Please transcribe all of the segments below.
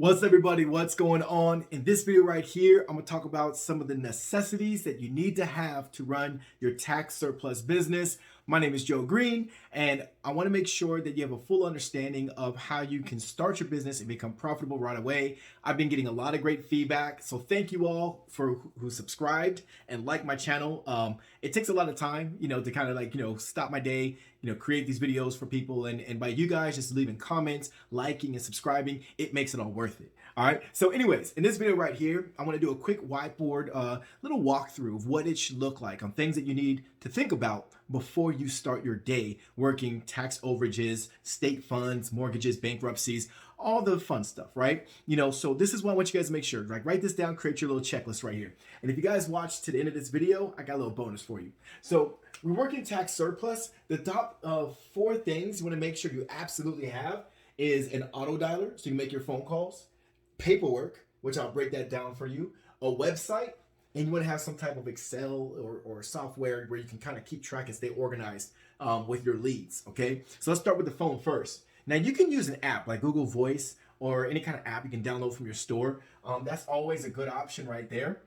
What's up, everybody? What's going on? In this video right here, I'm going to talk about some of the necessities that you need to have to run your tax surplus business. My name is Joe Green, and I want to make sure that you have a full understanding of how you can start your business and become profitable right away. I've been getting a lot of great feedback, so thank you all for who subscribed and liked my channel. It takes a lot of time, to kind of stop my day, create these videos for people, and by you guys just leaving comments, liking, and subscribing, it makes it all worth it. All right. So anyways, in this video right here, I want to do a quick whiteboard, little walkthrough of what it should look like on things that you need to think about before you start your day working tax overages, state funds, mortgages, bankruptcies, all the fun stuff, right? So this is what I want you guys to make sure, like write this down, create your little checklist right here. And if you guys watch to the end of this video, I got a little bonus for you. So we're working tax surplus. The top of 4 things you want to make sure you absolutely have is an auto dialer, so you can make your phone calls, paperwork, which I'll break that down for you, a website, and you want to have some type of Excel or software where you can kind of keep track and stay organized with your leads, okay? So let's start with the phone first. Now, you can use an app like Google Voice or any kind of app you can download from your store. That's always a good option right there.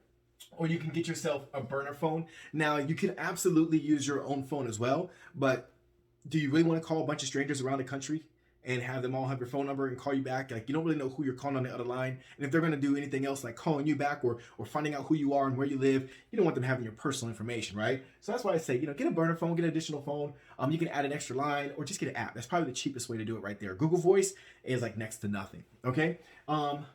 Or you can get yourself a burner phone. Now, you can absolutely use your own phone as well, but do you really want to call a bunch of strangers around the country and have them all have your phone number and call you back? Like, you don't really know who you're calling on the other line. And if they're going to do anything else like calling you back or finding out who you are and where you live, you don't want them having your personal information, right? So that's why I say, get a burner phone, get an additional phone. You can add an extra line or just get an app. That's probably the cheapest way to do it right there. Google Voice is like next to nothing, okay?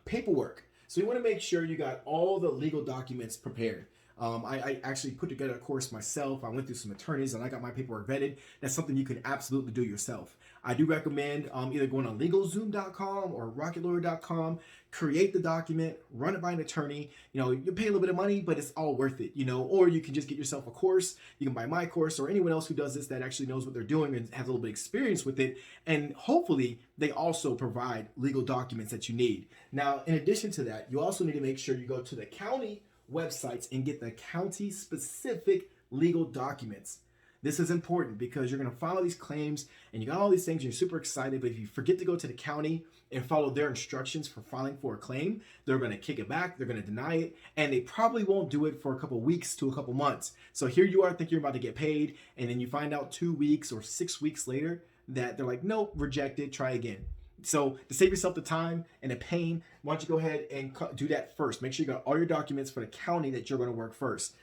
Paperwork. So you want to make sure you got all the legal documents prepared. I actually put together a course myself. I went through some attorneys and I got my paperwork vetted. That's something you can absolutely do yourself. I do recommend either going on LegalZoom.com or RocketLawyer.com, create the document, run it by an attorney. You pay a little bit of money, but it's all worth it, or you can just get yourself a course. You can buy my course or anyone else who does this that actually knows what they're doing and has a little bit of experience with it. And hopefully they also provide legal documents that you need. Now, in addition to that, you also need to make sure you go to the county websites and get the county specific legal documents. This is important because you're going to file these claims and you got all these things, you're super excited, but if you forget to go to the county and follow their instructions for filing for a claim, they're going to kick it back, they're going to deny it, and they probably won't do it for a couple weeks to a couple months. So here you are thinking you're about to get paid, and then you find out 2 weeks or 6 weeks later that they're like, nope, rejected, try again. So to save yourself the time and the pain, why don't you go ahead and do that first. Make sure you got all your documents for the county that you're going to work first.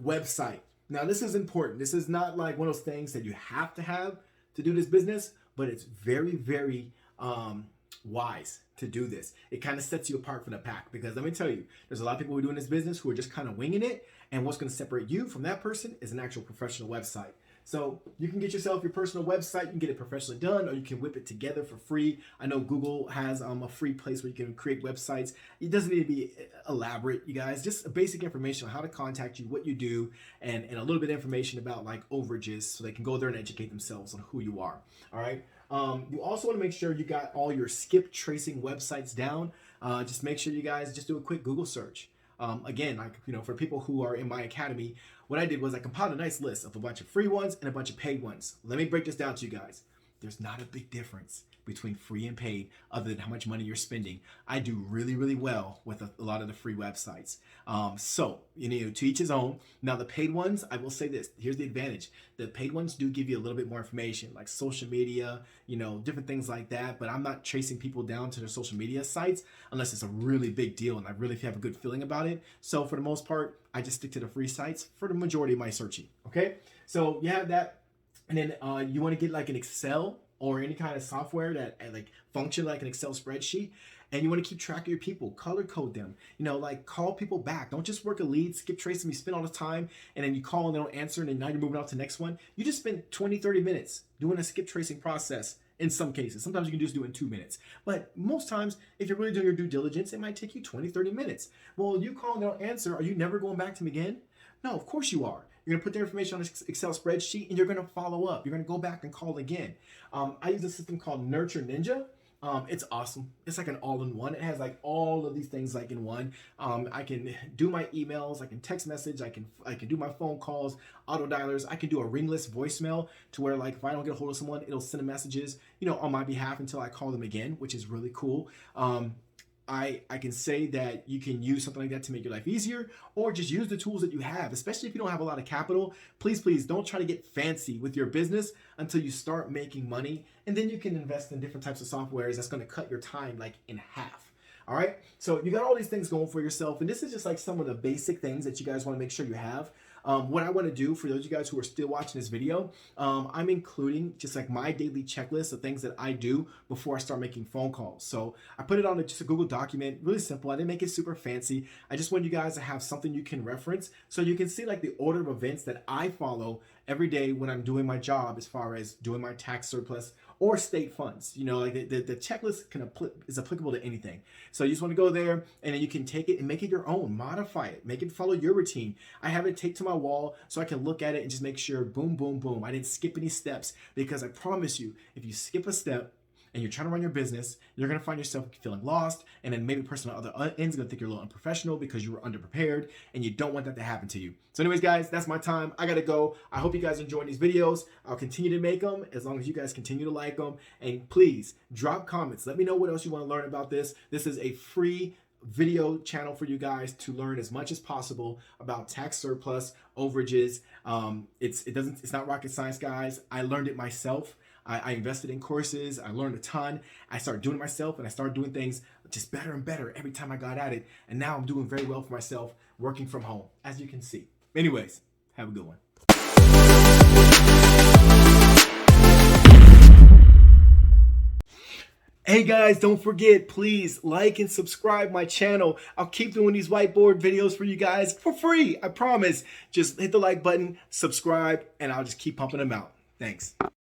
Website. Now, this is important. This is not like one of those things that you have to do this business, but it's very, very wise to do this. It kind of sets you apart from the pack because let me tell you, there's a lot of people who are doing this business who are just kind of winging it, and what's going to separate you from that person is an actual professional website. So you can get yourself your personal website, you can get it professionally done, or you can whip it together for free. I know Google has a free place where you can create websites. It doesn't need to be elaborate, you guys. Just basic information on how to contact you, what you do, and a little bit of information about like overages so they can go there and educate themselves on who you are. All right. You also want to make sure you got all your skip tracing websites down. Just make sure you guys just do a quick Google search. Again, for people who are in my academy, what I did was I compiled a nice list of a bunch of free ones and a bunch of paid ones. Let me break this down to you guys. There's not a big difference between free and paid other than how much money you're spending. I do really, really well with a lot of the free websites. So, to each his own. Now, the paid ones, I will say this. Here's the advantage. The paid ones do give you a little bit more information, like social media, different things like that. But I'm not chasing people down to their social media sites unless it's a really big deal and I really have a good feeling about it. So for the most part, I just stick to the free sites for the majority of my searching. Okay, so you have that. And then you want to get like an Excel or any kind of software that like function like an Excel spreadsheet, and you want to keep track of your people, color code them, like call people back. Don't just work a lead, skip trace them, you spend all the time, and then you call and they don't answer, and then now you're moving on to the next one. You just spend 20-30 minutes doing a skip tracing process in some cases. Sometimes you can just do it in 2 minutes. But most times, if you're really doing your due diligence, it might take you 20-30 minutes. Well, you call and they don't answer, are you never going back to them again? No, of course you are. You're going to put their information on an Excel spreadsheet and you're going to follow up. You're going to go back and call again. I use a system called Nurture Ninja. It's awesome. It's like an all-in-one. It has like all of these things like in one. I can do my emails, I can text message, I can do my phone calls, auto dialers. I can do a ringless voicemail to where like if I don't get a hold of someone, it'll send messages, on my behalf until I call them again, which is really cool. I can say that you can use something like that to make your life easier, or just use the tools that you have, especially if you don't have a lot of capital. Please don't try to get fancy with your business until you start making money, and then you can invest in different types of softwares that's going to cut your time like in half. All right, so you got all these things going for yourself, and this is just like some of the basic things that you guys want to make sure you have. What I want to do for those of you guys who are still watching this video, I'm including just like my daily checklist of things that I do before I start making phone calls. So I put it on just a Google document, really simple. I didn't make it super fancy. I just want you guys to have something you can reference so you can see like the order of events that I follow every day when I'm doing my job as far as doing my tax surplus or state funds. Like the checklist is applicable to anything. So you just want to go there, and then you can take it and make it your own, modify it, make it follow your routine. I have it taped to my wall so I can look at it and just make sure, boom, boom, boom, I didn't skip any steps, because I promise you, if you skip a step and you're trying to run your business, you're going to find yourself feeling lost, and then maybe the person on the other end is going to think you're a little unprofessional because you were underprepared, and you don't want that to happen to you. So anyways, guys, that's my time. I got to go. I hope you guys enjoyed these videos. I'll continue to make them as long as you guys continue to like them. And please drop comments. Let me know what else you want to learn about this. This is a free video channel for you guys to learn as much as possible about tax surplus, overages. It's not rocket science, guys. I learned it myself. I invested in courses. I learned a ton. I started doing it myself, and I started doing things just better and better every time I got at it. And now I'm doing very well for myself working from home, as you can see. Anyways, have a good one. Hey guys, don't forget, please like and subscribe my channel. I'll keep doing these whiteboard videos for you guys for free, I promise. Just hit the like button, subscribe, and I'll just keep pumping them out. Thanks.